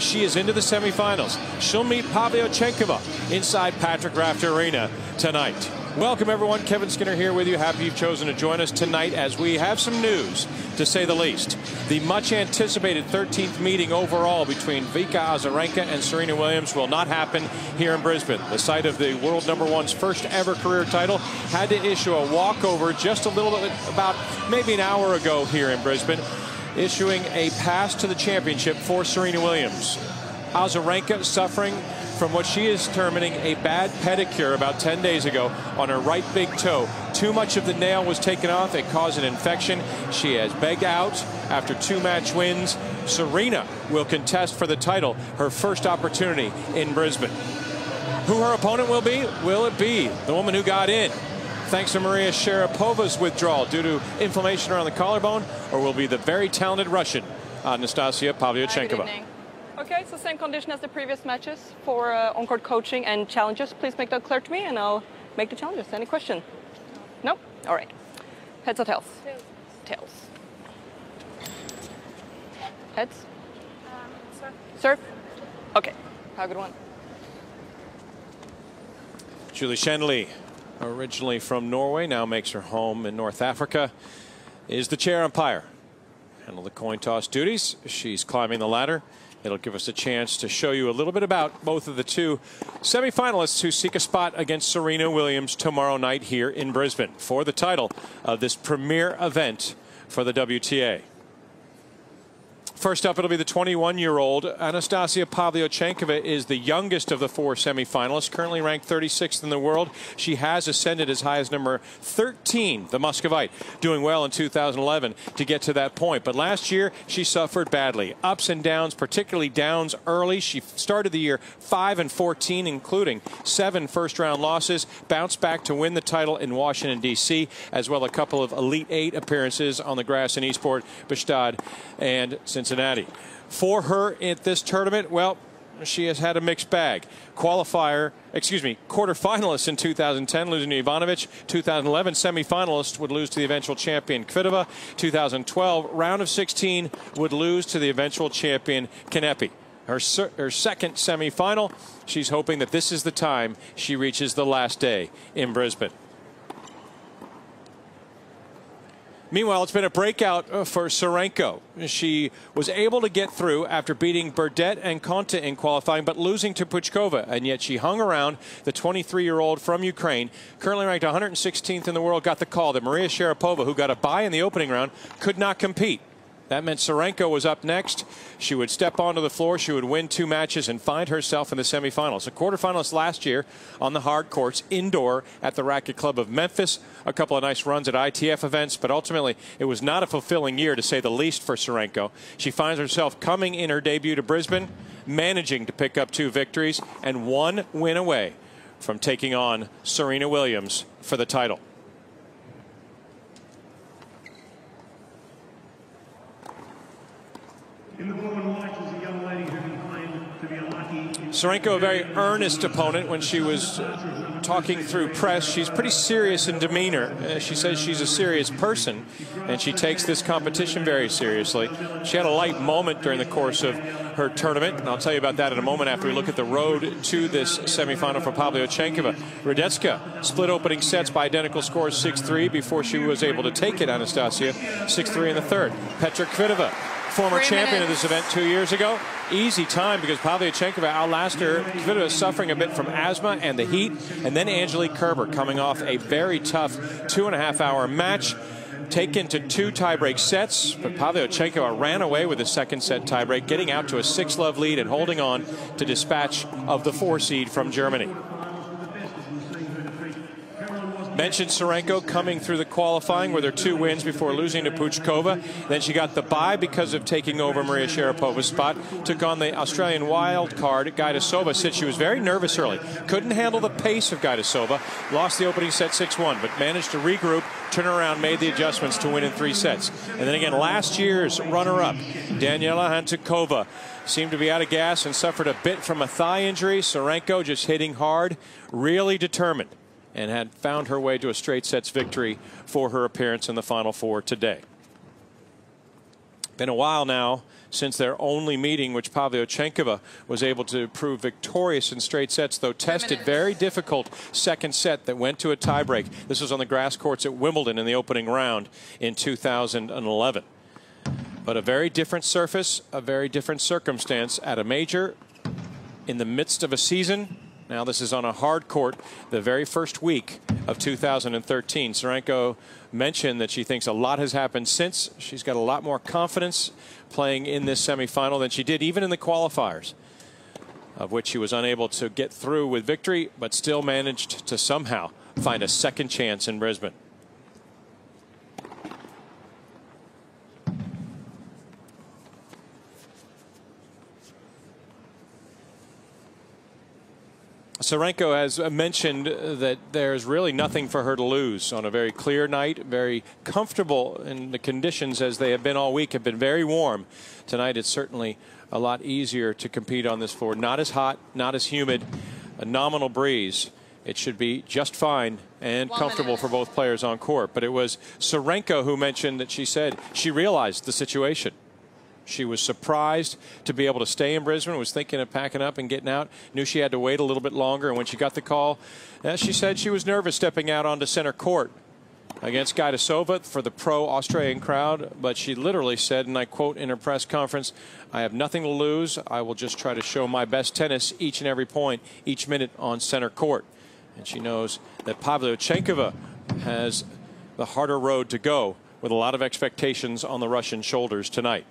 she is into the semifinals. She'll meet Pavlyuchenkova inside Patrick Rafter Arena tonight. Welcome, everyone. Kevin Skinner here with you. Happy you've chosen to join us tonight as we have some news, to say the least. The much-anticipated 13th meeting overall between Vika Azarenka and Serena Williams will not happen here in Brisbane. The site of the world #1's first ever career title had to issue a walkover just a little bit, about maybe an hour ago here in Brisbane, issuing a pass to the championship for Serena Williams. Azarenka suffering from what she is terming a bad pedicure about 10 days ago on her right big toe. Too much of the nail was taken off. It caused an infection. She has begged out after 2 match wins. Serena will contest for the title, her first opportunity in Brisbane. Who her opponent will be? Will it be the woman who got in thanks to Maria Sharapova's withdrawal due to inflammation around the collarbone, or will be the very talented Russian Anastasia Pavlyuchenkova? Okay, so same condition as the previous matches for on-court coaching and challenges. Please make that clear to me and I'll make the challenges. Any question? No? All right. Heads or tails? Tails. Tails. Heads? Serve. Serve? Okay. Have a good one. Julie Shendley, originally from Norway, now makes her home in North Africa, is the chair umpire. Handle the coin toss duties. She's climbing the ladder. It'll give us a chance to show you a little bit about both of the 2 semifinalists who seek a spot against Serena Williams tomorrow night here in Brisbane for the title of this premier event for the WTA. First up, it'll be the 21-year-old. Anastasia Pavlyuchenkova is the youngest of the 4 semifinalists, currently ranked 36th in the world. She has ascended as high as number 13, the Muscovite, doing well in 2011 to get to that point. But last year, she suffered badly. Ups and downs, particularly downs early. She started the year 5-14, including 7 first-round losses, bounced back to win the title in Washington, D.C., as well as a couple of Elite 8 appearances on the grass in Eastport, Bastad, and Cincinnati. For her at this tournament, well, she has had a mixed bag. Quarterfinalist in 2010, losing to Ivanovic. 2011 semifinalist, would lose to the eventual champion Kvitova. 2012 round of 16 would lose to the eventual champion Kanepi. Her second semifinal. She's hoping that this is the time she reaches the last day in Brisbane. Meanwhile, it's been a breakout for Tsurenko. She was able to get through after beating Burdett and Konta in qualifying, but losing to Puchkova, and yet she hung around. The 23-year-old from Ukraine, currently ranked 116th in the world, got the call that Maria Sharapova, who got a bye in the opening round, could not compete. That meant Tsurenko was up next. She would step onto the floor. She would win 2 matches and find herself in the semifinals. A quarterfinalist last year on the hard courts indoor at the Racket Club of Memphis. A couple of nice runs at ITF events, but ultimately it was not a fulfilling year, to say the least, for Tsurenko. She finds herself coming in her debut to Brisbane, managing to pick up 2 victories and 1 win away from taking on Serena Williams for the title. In the blue and white is a young lady who can claim to be unlucky. Tsurenko, a very earnest opponent. When she was talking through press, she's pretty serious in demeanor. She says she's a serious person, and she takes this competition very seriously. She had a light moment during the course of her tournament, and I'll tell you about that in a moment after we look at the road to this semifinal for Pavlyuchenkova. Radetska split opening sets by identical scores 6-3 before she was able to take it, Anastasia, 6-3 in the third. Petra Kvitova, former champion of this event 2 years ago. Easy time because Pavlyuchenkova outlasted her. Kvitova suffering a bit from asthma and the heat. And then Angelique Kerber coming off a very tough 2.5-hour match. Taken to 2 tiebreak sets, but Pavlyuchenkova ran away with the second set tiebreak, getting out to a 6-love lead and holding on to dispatch of the 4 seed from Germany. Mentioned Tsurenko coming through the qualifying with her 2 wins before losing to Puchkova. Then she got the bye because of taking over Maria Sharapova's spot. Took on the Australian wild card, Gajdasova. Said she was very nervous early. Couldn't handle the pace of Gajdasova. Lost the opening set 6-1, but managed to regroup, turn around, made the adjustments to win in 3 sets. And then again, last year's runner-up, Daniela Hantuchova, seemed to be out of gas and suffered a bit from a thigh injury. Tsurenko just hitting hard, really determined, and had found her way to a straight sets victory for her appearance in the Final Four today. Been a while now since their only meeting, which Pavlyuchenkova was able to prove victorious in straight sets, though tested very difficult second set that went to a tiebreak. This was on the grass courts at Wimbledon in the opening round in 2011. But a very different surface, a very different circumstance at a major in the midst of a season. Now this is on a hard court the very first week of 2013. Tsurenko mentioned that she thinks a lot has happened since. She's got a lot more confidence playing in this semifinal than she did even in the qualifiers, of which she was unable to get through with victory, but still managed to somehow find a second chance in Brisbane. Tsurenko has mentioned that there's really nothing for her to lose on a very clear night, very comfortable, and the conditions as they have been all week have been very warm. Tonight it's certainly a lot easier to compete on this floor. Not as hot, not as humid, a nominal breeze. It should be just fine and comfortable for both players on court. But it was Tsurenko who mentioned that she said she realized the situation. She was surprised to be able to stay in Brisbane, was thinking of packing up and getting out, knew she had to wait a little bit longer. And when she got the call, she said she was nervous stepping out onto center court against Gajdusova for the pro-Australian crowd. But she literally said, and I quote in her press conference, "I have nothing to lose. I will just try to show my best tennis each and every point, each minute on center court." And she knows that Pavlyuchenkova has the harder road to go, with a lot of expectations on the Russian shoulders tonight.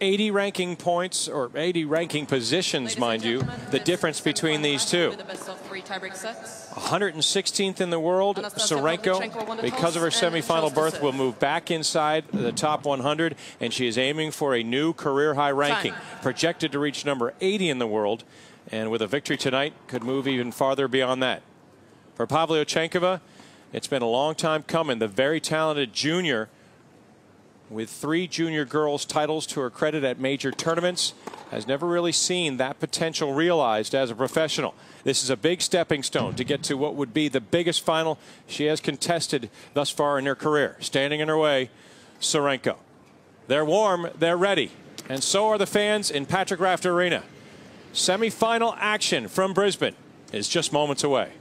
80 ranking points, or 80 ranking positions, mind you, the difference between these two. 116th in the world. Tsurenko, because of her semifinal berth, will move back inside the top 100, and she is aiming for a new career-high ranking, projected to reach number 80 in the world, and with a victory tonight, could move even farther beyond that. For Pavlyuchenkova, it's been a long time coming. The very talented junior, with 3 junior girls titles to her credit at major tournaments, has never really seen that potential realized as a professional. This is a big stepping stone to get to what would be the biggest final she has contested thus far in her career. Standing in her way, Tsurenko. They're warm, they're ready, and so are the fans in Patrick Rafter Arena. Semi-final action from Brisbane is just moments away.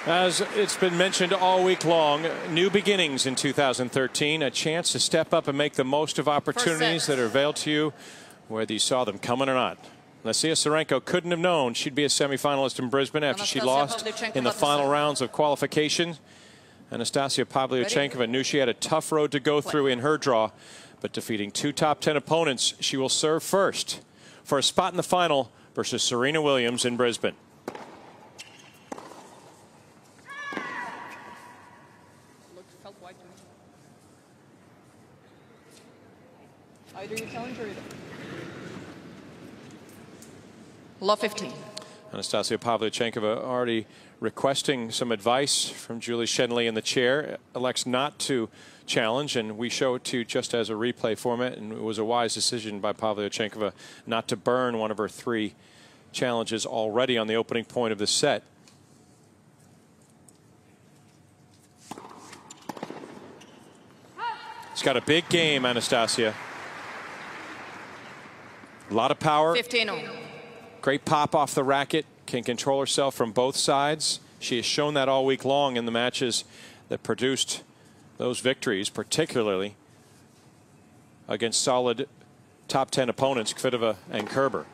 As it's been mentioned all week long, new beginnings in 2013, a chance to step up and make the most of opportunities that are available to you, whether you saw them coming or not. Nasia Tsurenko couldn't have known she'd be a semifinalist in Brisbane after she lost in the final rounds of qualification. Anastasia Pavlyuchenkova knew she had a tough road to go through in her draw, but defeating 2 top 10 opponents, she will serve first for a spot in the final versus Serena Williams in Brisbane. Either you challenge or you don't. Law 15. Anastasia Pavlyuchenkova already requesting some advice from Julie Shenley in the chair. Elects not to challenge, and we show it to you just as a replay format, and it was a wise decision by Pavlyuchenkova not to burn one of her 3 challenges already on the opening point of the set. It's got a big game, Anastasia. A lot of power. 15-0. Great pop off the racket. Can control herself from both sides. She has shown that all week long in the matches that produced those victories, particularly against solid top 10 opponents, Kvitova and Kerber.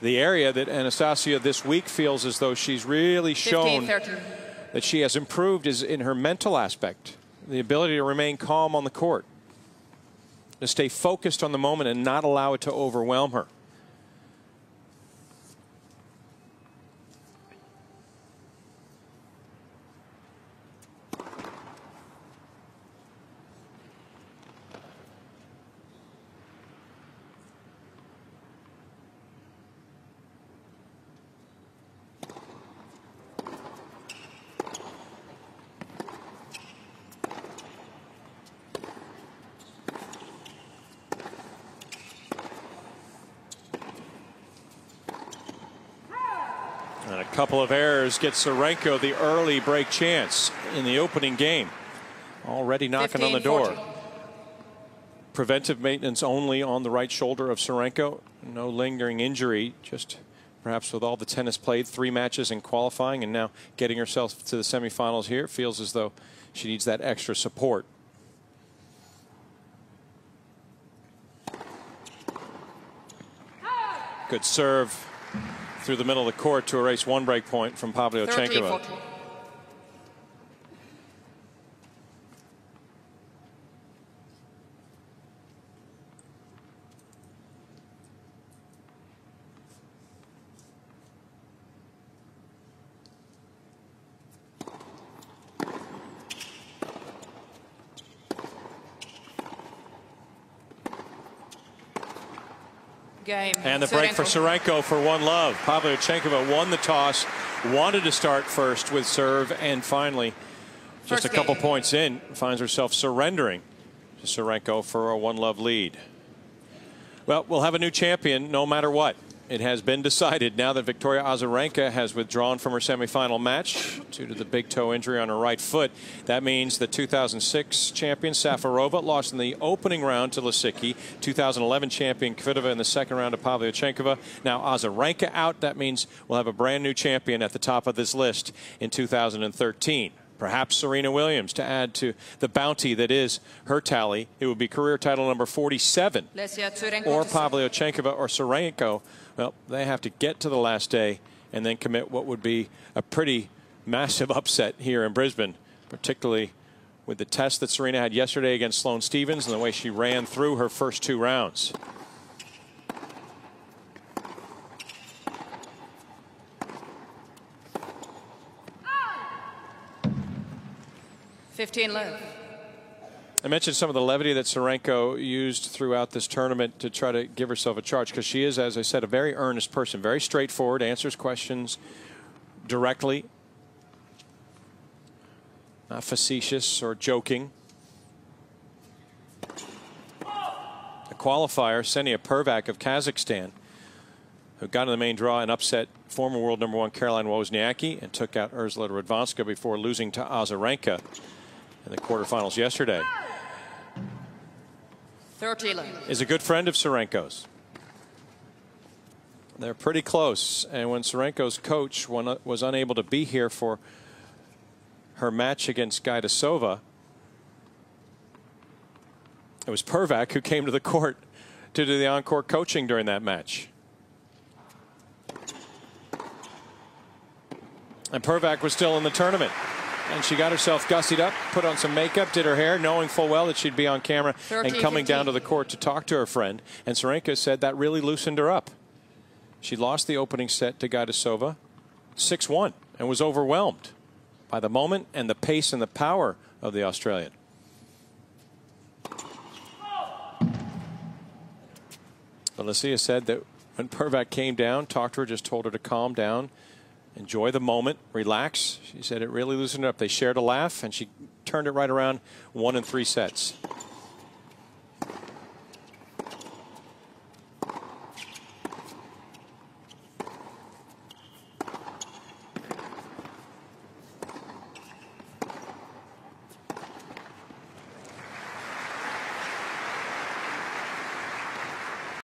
The area that Anastasia this week feels as though she's really shown that she has improved is in her mental aspect, the ability to remain calm on the court. to stay focused on the moment and not allow it to overwhelm her. And a couple of errors get Tsurenko the early break chance in the opening game. Already knocking on the door. 15-14. Preventive maintenance only on the right shoulder of Tsurenko. No lingering injury, just perhaps with all the tennis played, 3 matches in qualifying and now getting herself to the semifinals here. It feels as though she needs that extra support. Good serve through the middle of the court to erase 1 break point from Pavlyuchenkova. 13-14. Game. And the break for Tsurenko for 1-love. Pavlyuchenkova won the toss, wanted to start first with serve, and finally, just a couple points in, finds herself surrendering to Tsurenko for a 1-love lead. Well, we'll have a new champion no matter what. It has been decided now that Victoria Azarenka has withdrawn from her semifinal match due to the big toe injury on her right foot. That means the 2006 champion Safarova lost in the opening round to Lisicki. 2011 champion Kvitova in the second round to Pavlyuchenkova. Now Azarenka out. That means we'll have a brand new champion at the top of this list in 2013. Perhaps Serena Williams to add to the bounty that is her tally. It would be career title number 47. Or Pavlyuchenkova or Tsurenko. Well, they have to get to the last day and then commit what would be a pretty massive upset here in Brisbane, particularly with the test that Serena had yesterday against Sloane Stephens and the way she ran through her first 2 rounds. I mentioned some of the levity that Tsurenko used throughout this tournament to try to give herself a charge, because she is, as I said, a very earnest person, very straightforward, answers questions directly, not facetious or joking. The qualifier, Ksenia Pervak of Kazakhstan, who got in the main draw and upset former world number 1 Caroline Wozniacki and took out Ursula Radwanska before losing to Azarenka in the quarterfinals yesterday. 30-11. Is a good friend of Tsurenko's. They're pretty close, and when Tsurenko's coach was unable to be here for her match against Gaidasova, it was Pervak who came to the court to do the encore coaching during that match. And Pervak was still in the tournament. And she got herself gussied up, put on some makeup, did her hair, knowing full well that she'd be on camera and coming down to the court to talk to her friend. And Tsurenko said that really loosened her up. She lost the opening set to Gaidasova 6-1 and was overwhelmed by the moment and the pace and the power of the Australian. Alicia said that when Pervak came down, talked to her, just told her to calm down, enjoy the moment, relax. She said it really loosened her up. They shared a laugh, and she turned it right around, 1 in 3 sets.